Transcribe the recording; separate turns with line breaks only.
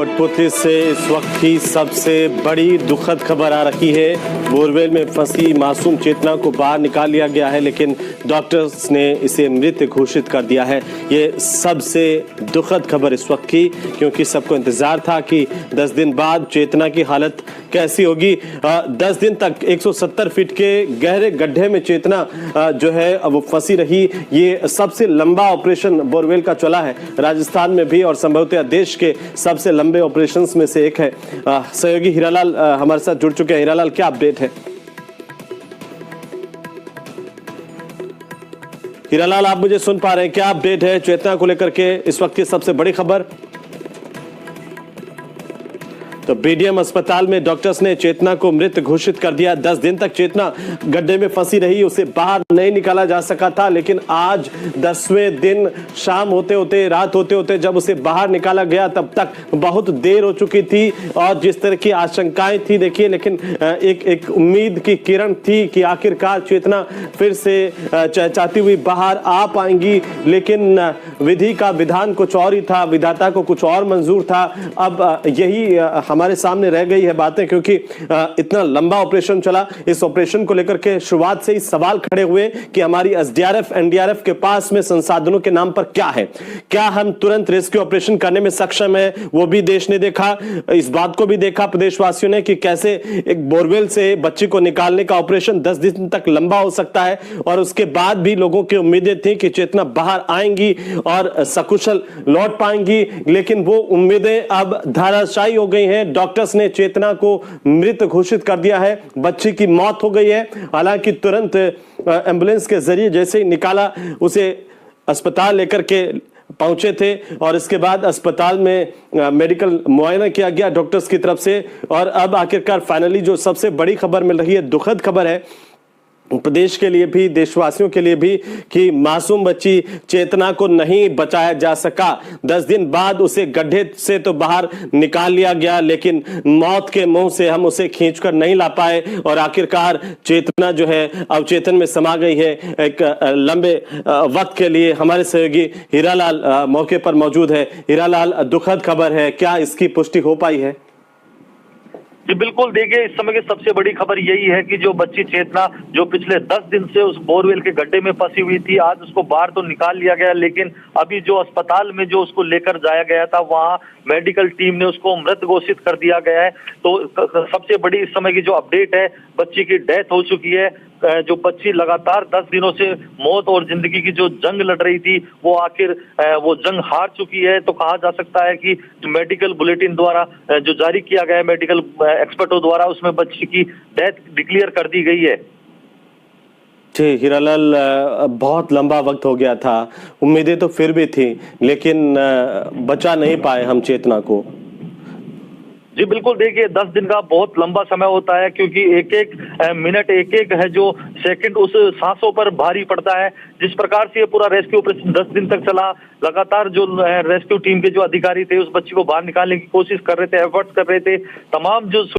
कोटपुतली से इस वक्त की सबसे बड़ी दुखद खबर आ रही है। बोरवेल में फंसी मासूम चेतना को बाहर निकाल लिया गया है, लेकिन डॉक्टर्स ने इसे मृत घोषित कर दिया है। ये सबसे दुखद खबर इस वक्त की, क्योंकि सबको इंतजार था कि 10 दिन बाद चेतना की हालत कैसी होगी। 10 दिन तक 170 फीट के गहरे गड्ढे में चेतना जो है वो फंसी रही। ये सबसे लंबा ऑपरेशन बोरवेल का चला है राजस्थान में भी, और संभवतः देश के सबसे लंबे ऑपरेशंस में से एक है। सहयोगी हीरालाल हमारे साथ जुड़ चुके हैं। हीरालाल, क्या अपडेट है? हीरालाल, आप मुझे सुन पा रहे हैं? क्या अपडेट है चेतना को लेकर के इस वक्त की सबसे बड़ी खबर? तो बीडीएम अस्पताल में डॉक्टर्स ने चेतना को मृत घोषित कर दिया। 10 दिन तक चेतना गड्ढे में फंसी रही, उसे बाहर नहीं निकाला जा सका था, लेकिन आज 10वें दिन शाम होते होते, रात होते होते जब उसे बाहर निकाला गया तब तक बहुत देर हो चुकी थी। और जिस तरह की आशंकाएं थी देखिए, लेकिन एक उम्मीद की किरण थी कि आखिरकार चेतना फिर से चहचहाती हुई बाहर आ पाएंगी, लेकिन विधि का विधान कुछ और ही था, विधाता को कुछ और मंजूर था। अब यही हमारे सामने रह गई है बातें, क्योंकि इतना लंबा ऑपरेशन चला। इस ऑपरेशन को लेकर के शुरुआत से ही सवाल खड़े हुए कि हमारी एसडीआरएफ एनडीआरएफ के पास में संसाधनों के नाम पर क्या है, क्या हम तुरंत रेस्क्यू ऑपरेशन करने में सक्षम है। वो भी देश ने देखा, इस बात को भी देखा प्रदेशवासियों ने कि कैसे एक बोरवेल से बच्ची को निकालने का ऑपरेशन 10 दिन तक लंबा हो सकता है। और उसके बाद भी लोगों की उम्मीदें थी कि चेतना बाहर आएंगी और सकुशल लौट पाएंगी, लेकिन वो उम्मीदें अब धराशायी हो गई हैं। डॉक्टर्स ने चेतना को मृत घोषित कर दिया है। बच्ची की मौत हो गई है। हालांकि तुरंत एम्बुलेंस के जरिए जैसे ही निकाला, उसे अस्पताल लेकर के पहुंचे थे, और इसके बाद अस्पताल में मेडिकल मुआयना किया गया डॉक्टर्स की तरफ से। और अब आखिरकार फाइनली जो सबसे बड़ी खबर मिल रही है, दुखद खबर है प्रदेश के लिए भी, देशवासियों के लिए भी, कि मासूम बच्ची चेतना को नहीं बचाया जा सका। 10 दिन बाद उसे गड्ढे से तो बाहर निकाल लिया गया, लेकिन मौत के मुंह से हम उसे खींचकर नहीं ला पाए, और आखिरकार चेतना जो है अवचेतन में समा गई है। एक लंबे वक्त के लिए हमारे सहयोगी हीरालाल मौके पर मौजूद है। हीरालाल, दुखद खबर है, क्या इसकी पुष्टि हो पाई है?
जी बिल्कुल, देखिए इस समय की सबसे बड़ी खबर यही है कि जो बच्ची चेतना जो पिछले 10 दिन से उस बोरवेल के गड्ढे में फंसी हुई थी, आज उसको बाहर तो निकाल लिया गया, लेकिन अभी जो अस्पताल में जो उसको लेकर जाया गया था, वहां मेडिकल टीम ने उसको मृत घोषित कर दिया गया है। तो सबसे बड़ी इस समय की जो अपडेट है, बच्ची की डेथ हो चुकी है। जो बच्ची लगातार 10 दिनों से मौत और जिंदगी की जो जंग लड़ रही थी, वो आखिर वो जंग हार चुकी है। तो कहा जा सकता है कि मेडिकल बुलेटिन द्वारा जो जारी किया गया है मेडिकल एक्सपर्टों द्वारा, उसमें बच्ची की डेथ डिक्लेयर कर दी गई है।
जी हीरालाल, बहुत लंबा वक्त हो गया था, उम्मीदें तो फिर भी थी, लेकिन बचा नहीं पाए हम चेतना को।
जी बिल्कुल, देखिए 10 दिन का बहुत लंबा समय होता है, क्योंकि एक एक मिनट, एक एक है जो सेकंड उस सांसों पर भारी पड़ता है। जिस प्रकार से ये पूरा रेस्क्यू ऑपरेशन 10 दिन तक चला, लगातार जो रेस्क्यू टीम के जो अधिकारी थे उस बच्ची को बाहर निकालने की कोशिश कर रहे थे, एफर्ट्स कर रहे थे, तमाम जो